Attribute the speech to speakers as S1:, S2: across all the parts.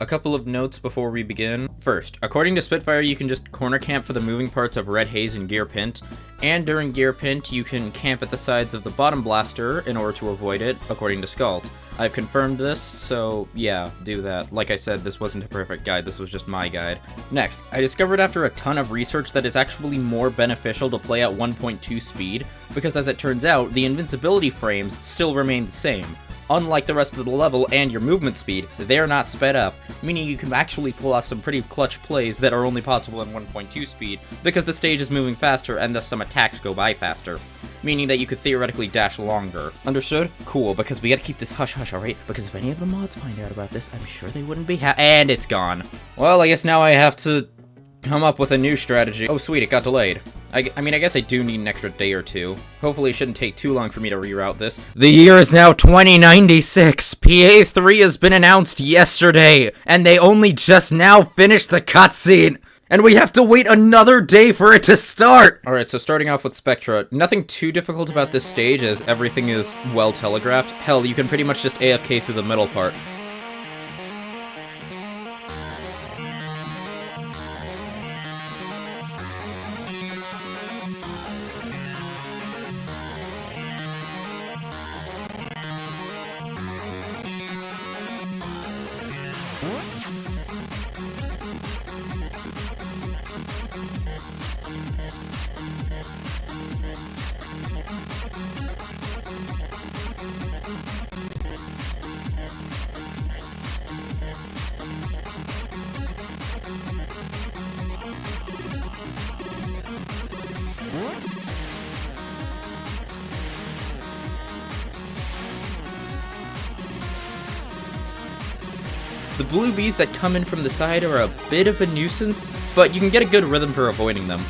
S1: A couple of notes before we begin. First, according to Spitfire, you can just corner camp for the moving parts of Red Haze and Gear Pint, and during Gear Pint, you can camp at the sides of the bottom blaster in order to avoid it, according to Scald. I've confirmed this, so yeah, do that. Like I said, this wasn't a perfect guide, this was just my guide. Next, I discovered after a ton of research that it's actually more beneficial to play at 1.2 speed, because as it turns out, the invincibility frames still remain the same. Unlike the rest of the level and your movement speed, they're not sped up, meaning you can actually pull off some pretty clutch plays that are only possible in 1.2 speed, because the stage is moving faster and thus some attacks go by faster. Meaning that you could theoretically dash longer. Understood? Cool, because we gotta keep this hush-hush, alright? Because if any of the mods find out about this, I'm sure they wouldn't be and it's gone. Well, I guess now I have to come up with a new strategy. Oh sweet, it got delayed. I mean, I guess I do need an extra day or two. Hopefully it shouldn't take too long for me to reroute this. The year is now 2096! PA3 has been announced yesterday, and they only just now finished the cutscene! And we have to wait another day for it to start! Alright, so starting off with Spectra, nothing too difficult about this stage as everything is well telegraphed. Hell, you can pretty much just AFK through the middle part. The blue bees that come in from the side are a bit of a nuisance, but you can get a good rhythm for avoiding them.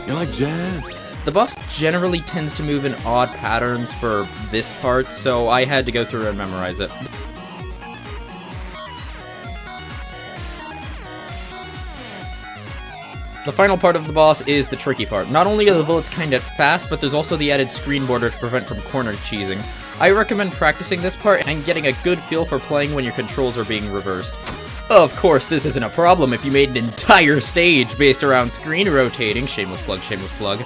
S2: You like jazz?
S1: The boss generally tends to move in odd patterns for this part, so I had to go through and memorize it. The final part of the boss is the tricky part. Not only are the bullets kinda fast, but there's also the added screen border to prevent from corner cheesing. I recommend practicing this part and getting a good feel for playing when your controls are being reversed. Of course, this isn't a problem if you made an entire stage based around screen rotating. Shameless plug, shameless plug.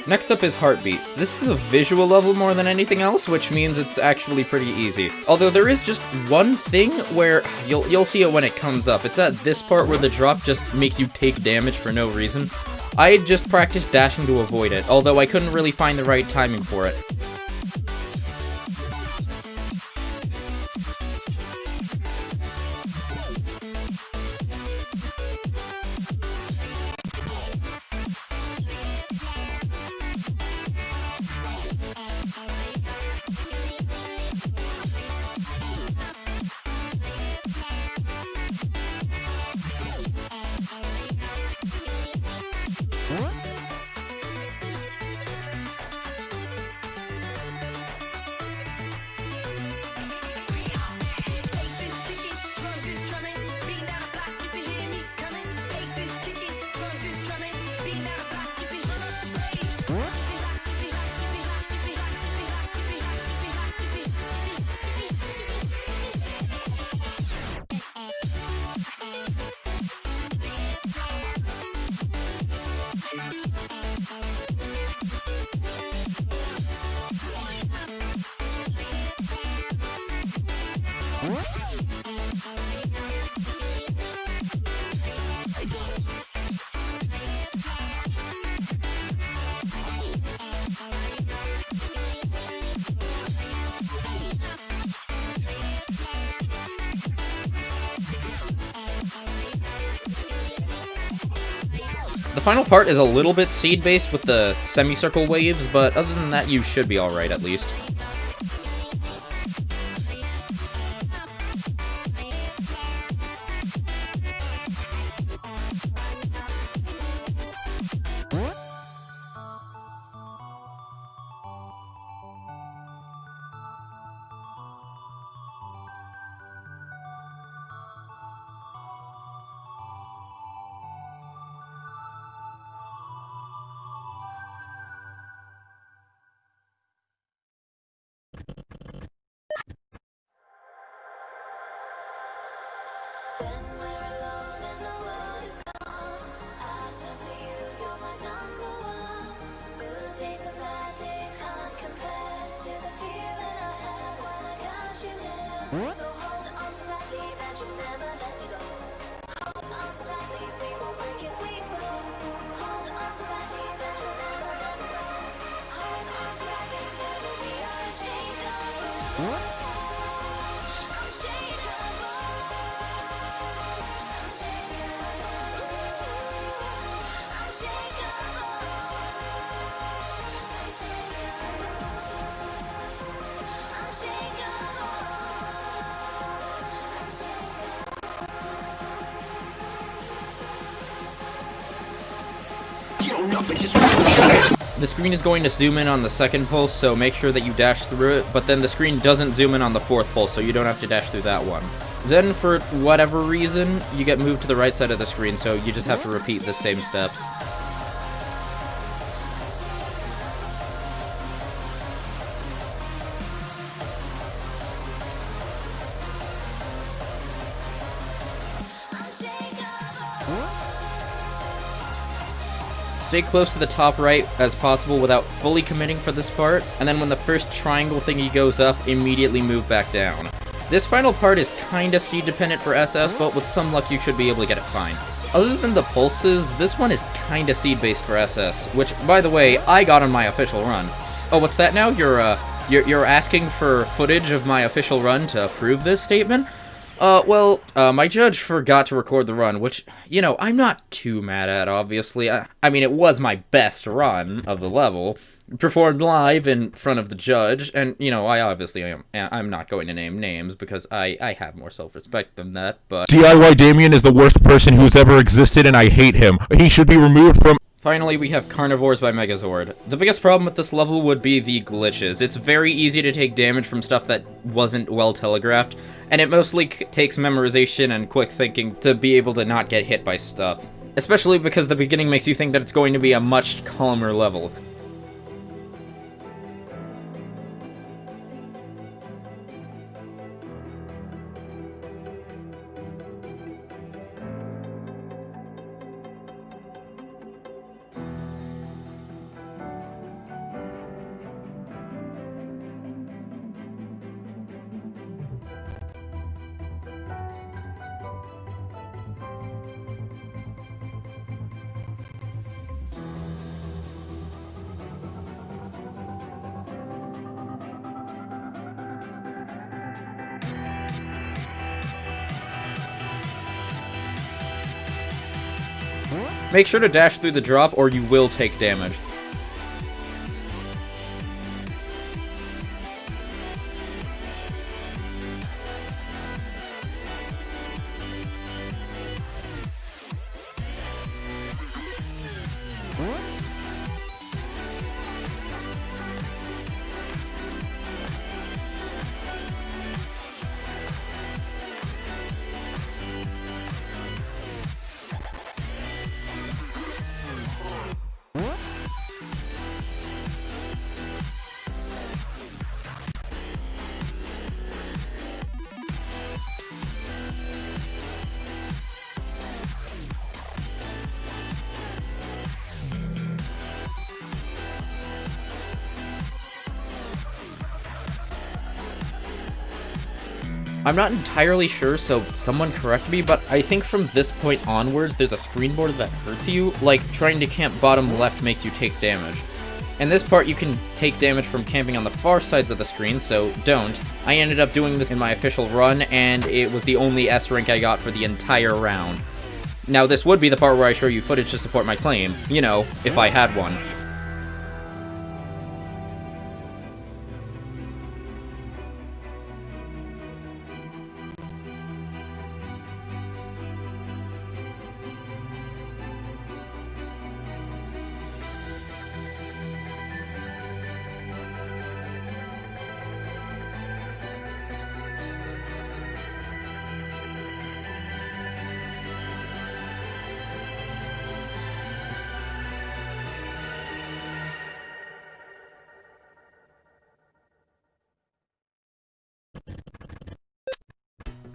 S1: Next up is Heartbeat. This is a visual level more than anything else, which means it's actually pretty easy. Although there is just one thing where you'll see it when it comes up. It's at this part where the drop just makes you take damage for no reason. I just practiced dashing to avoid it, although I couldn't really find the right timing for it. The final part is a little bit seed-based with the semicircle waves, but other than that, you should be alright at least.
S3: So hold on so tightly that you'll never let me go. Hold on so tightly, we won't break if we explode. Hold on so tightly that you'll never let me go. Hold on so tightly, together we are unshakable. Unshakable.
S1: The screen is going to zoom in on the second pulse, so make sure that you dash through it, but then the screen doesn't zoom in on the fourth pulse, so you don't have to dash through that one. Then, for whatever reason, you get moved to the right side of the screen, so you just have to repeat the same steps. Stay close to the top right as possible without fully committing for this part, and then when the first triangle thingy goes up, immediately move back down. This final part is kinda seed dependent for SS, but with some luck you should be able to get it fine. Other than the pulses, this one is kinda seed based for SS, which, by the way, I got on my official run. Oh, what's that now? You're asking for footage of my official run to prove this statement? My judge forgot to record the run, which, you know, I'm not too mad at, obviously. I mean, it was my best run of the level, performed live in front of the judge, and, you know, I'm not going to name names, because I have more self-respect than that, but...
S4: DIY Damien is the worst person who's ever existed, and I hate him. He should be removed from...
S1: Finally, we have Carnivores by Megazord. The biggest problem with this level would be the glitches. It's very easy to take damage from stuff that wasn't well telegraphed, and it mostly takes memorization and quick thinking to be able to not get hit by stuff. Especially because the beginning makes you think that it's going to be a much calmer level. Make sure to dash through the drop or you will take damage. I'm not entirely sure, so someone correct me, but I think from this point onwards, there's a screen border that hurts you, like trying to camp bottom left makes you take damage. In this part, you can take damage from camping on the far sides of the screen, so don't. I ended up doing this in my official run, and it was the only S rank I got for the entire round. Now, this would be the part where I show you footage to support my claim. You know, if I had one.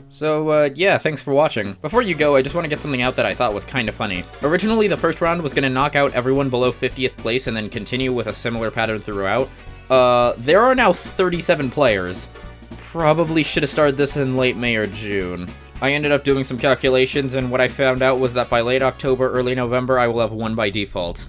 S1: So, yeah, thanks for watching. Before you go, I just want to get something out that I thought was kinda funny. Originally, the first round was gonna knock out everyone below 50th place and then continue with a similar pattern throughout. There are now 37 players. Probably should have started this in late May or June. I ended up doing some calculations, and what I found out was that by late October, early November, I will have won by default.